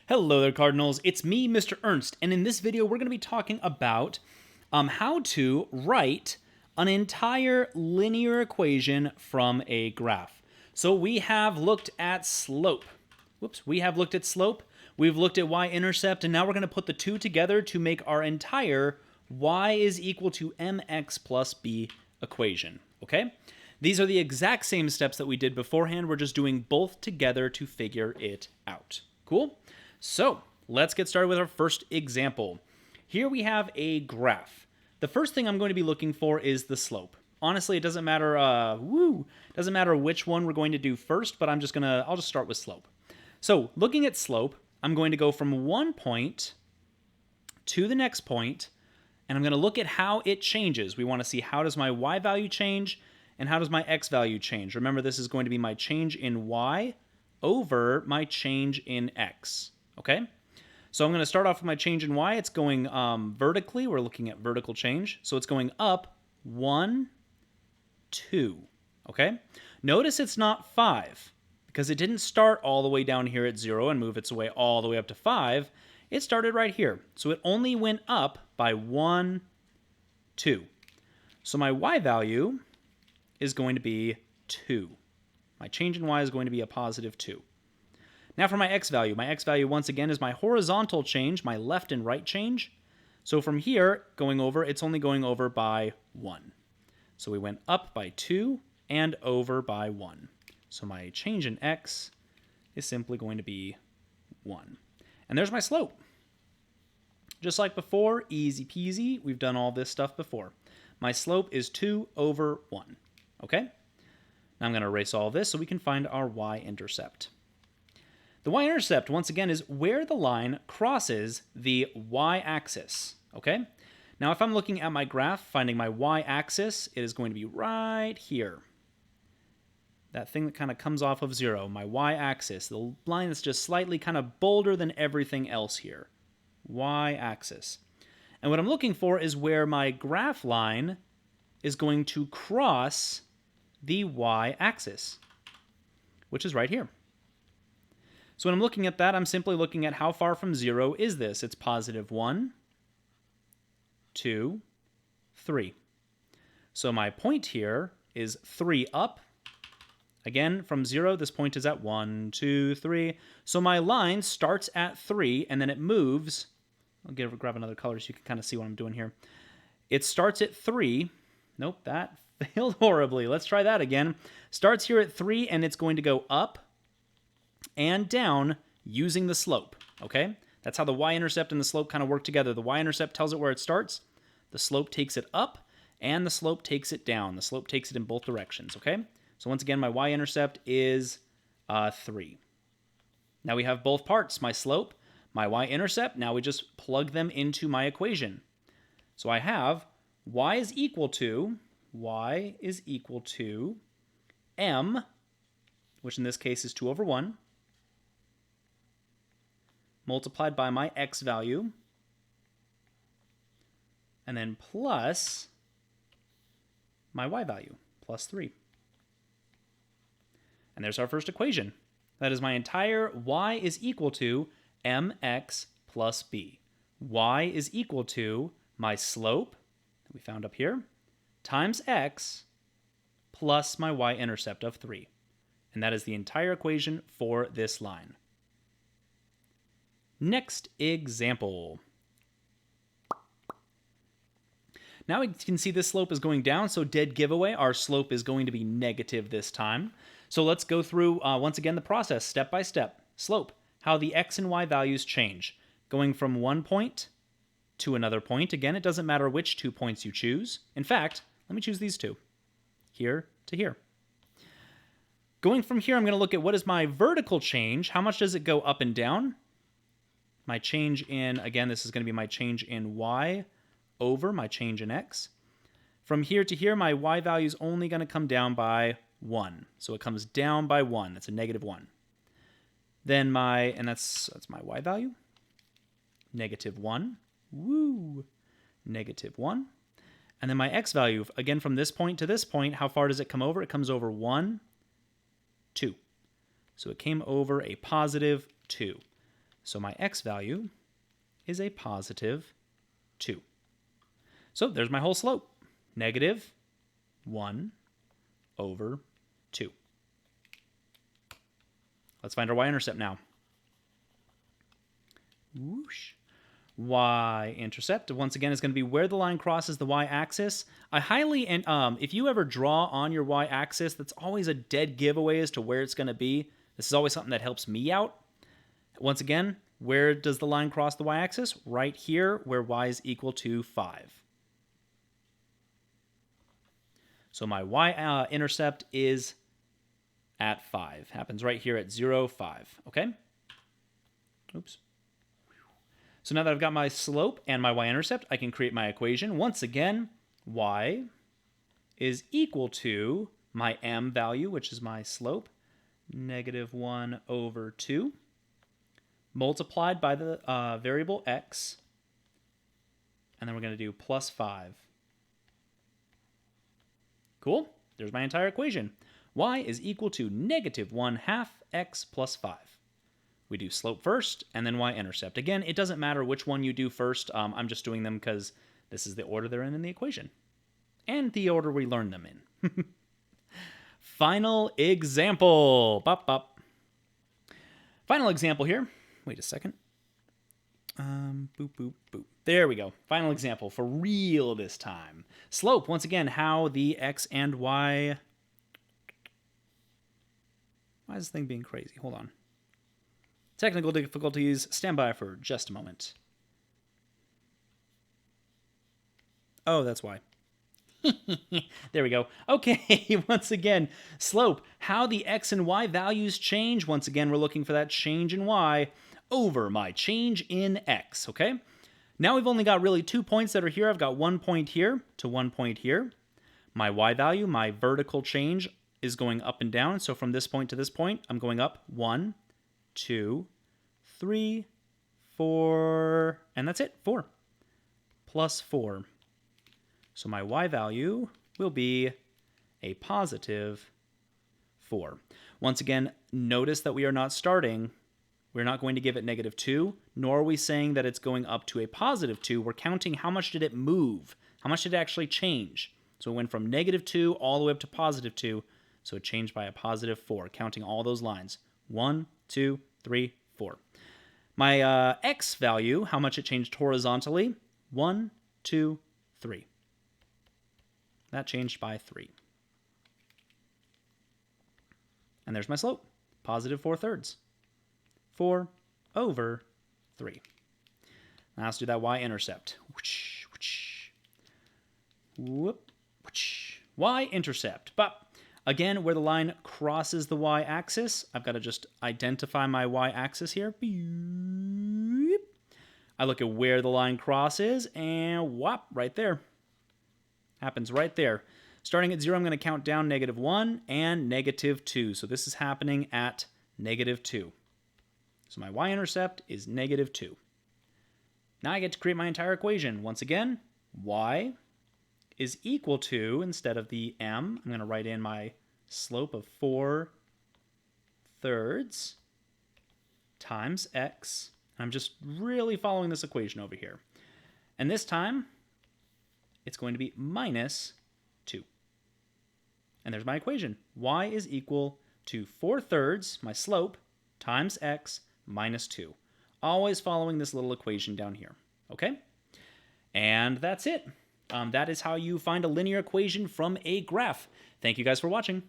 Hello there, Cardinals. It's me, Mr. Ernst, and in this video, we're going to be talking about how to write an entire linear equation from a graph. So we have looked at slope. We have looked at slope. We've looked at y-intercept, and now we're going to put the two together to make our entire y is equal to mx plus b equation. Okay? These are the exact same steps that we did beforehand. We're just doing both together to figure it out. Cool? So let's get started with our first example. Here we have a graph. The first thing I'm going to be looking for is the slope. Honestly, it doesn't matter. Doesn't matter which one we're going to do first, but I'll just start with slope. So looking at slope, I'm going to go from one point to the next point, and I'm going to look at how it changes. We want to see how does my y value change and how does my x value change. Remember, this is going to be my change in y over my change in x. Okay, so I'm going to start off with my change in y. It's going vertically. We're looking at vertical change. So it's going up 1, 2. Okay, notice it's not 5 because it didn't start all the way down here at 0 and move its way all the way up to 5. It started right here. So it only went up by 1, 2. So my y value is going to be 2. My change in y is going to be a positive 2. Now for my x value once again is my horizontal change, my left and right change. So from here, going over, it's only going over by 1. So we went up by 2 and over by 1. So my change in x is simply going to be 1. And there's my slope. Just like before, easy peasy, we've done all this stuff before. My slope is 2 over 1. Okay? Now I'm going to erase all this so we can find our y-intercept. The y-intercept, once again, is where the line crosses the y-axis, okay? Now, if I'm looking at my graph, finding my y-axis, it is going to be right here. That thing that kind of comes off of 0, my y-axis, the line that's just slightly kind of bolder than everything else here. Y-axis. And what I'm looking for is where my graph line is going to cross the y-axis, which is right here. So when I'm looking at that, I'm simply looking at how far from 0 is this. It's positive 1, 2, 3. So my point here is 3 up. Again, from 0, this point is at 1, 2, 3. So my line starts at 3, and then it moves. I'll grab another color so you can kind of see what I'm doing here. It starts at 3. Nope, that failed horribly. Let's try that again. Starts here at 3, and it's going to go up and down using the slope, okay? That's how the y-intercept and the slope kind of work together. The y-intercept tells it where it starts, the slope takes it up, and the slope takes it down. The slope takes it in both directions, okay? So once again, my y-intercept is 3. Now we have both parts, my slope, my y-intercept. Now we just plug them into my equation. So I have y is equal to m, which in this case is 2 over 1, multiplied by my x value, and then plus my y value, plus 3. And there's our first equation. That is my entire y is equal to mx plus b. Y is equal to my slope, that we found up here, times x, plus my y-intercept of 3. And that is the entire equation for this line. Next example. Now we can see this slope is going down, so dead giveaway, our slope is going to be negative this time. So let's go through, once again, the process step by step. Slope, how the x and y values change. Going from one point to another point. Again, it doesn't matter which 2 points you choose. In fact, let me choose these 2. Here to here. Going from here, I'm going to look at what is my vertical change. How much does it go up and down? My change in, again, this is going to be my change in y over my change in x. From here to here, my y value is only going to come down by 1. So it comes down by 1. That's a negative 1. Then that's my y value. Negative 1. Woo! Negative 1. And then my x value, again, from this point to this point, how far does it come over? It comes over 1, 2. So it came over a positive 2. So my x value is a positive 2. So there's my whole slope, negative 1 over 2. Let's find our y-intercept now. Whoosh. Y-intercept, once again, is going to be where the line crosses the y-axis. I highly, and if you ever draw on your y-axis, that's always a dead giveaway as to where it's going to be. This is always something that helps me out. Once again, where does the line cross the y-axis? Right here, where y is equal to 5. So my y-intercept is at 5. Happens right here at 0, 5. Okay? Oops. So now that I've got my slope and my y-intercept, I can create my equation. Once again, y is equal to my m value, which is my slope, negative 1 over 2, multiplied by the variable x, and then we're going to do plus 5. Cool. There's my entire equation. Y is equal to negative 1/2 x plus 5. We do slope first, and then y-intercept. Again, it doesn't matter which one you do first. I'm just doing them because this is the order they're in the equation. And the order we learned them in. Final example. Bop, bop. Final example here. Wait a second. Boop, boop, boop. There we go. Final example for real this time. Slope, once again, how the x and y... Why is this thing being crazy? Hold on. Technical difficulties. Stand by for just a moment. Oh, that's why. There we go. Okay, once again, slope. How the x and y values change. Once again, we're looking for that change in y over my change in x, okay? Now we've only got really 2 points that are here. I've got 1 point here to 1 point here. My y value, my vertical change, is going up and down. So from this point to this point, I'm going up 1, 2, 3, 4, and that's it, 4. Plus 4. So my y value will be a positive 4. Once again, notice that we are not starting. We're not going to give it negative 2, nor are we saying that it's going up to a positive 2. We're counting how much did it move, how much did it actually change. So it went from negative 2 all the way up to positive 2, so it changed by a positive 4, counting all those lines. 1, 2, 3, 4. My x value, how much it changed horizontally, 1, 2, 3. That changed by 3. And there's my slope, positive 4/3. 4 over 3. Now let's do that y-intercept. Whoop. Y-intercept. But again, where the line crosses the y-axis, I've got to just identify my y-axis here. I look at where the line crosses, and whop, right there. Happens right there. Starting at 0, I'm going to count down negative 1 and negative 2. So this is happening at negative 2. So my y-intercept is negative 2. Now I get to create my entire equation. Once again, y is equal to, instead of the m, I'm going to write in my slope of 4/3 times x. I'm just really following this equation over here. And this time, it's going to be minus 2. And there's my equation. Y is equal to 4/3, my slope, times x minus 2. Always following this little equation down here. Okay? And that's it. That is how you find a linear equation from a graph. Thank you guys for watching.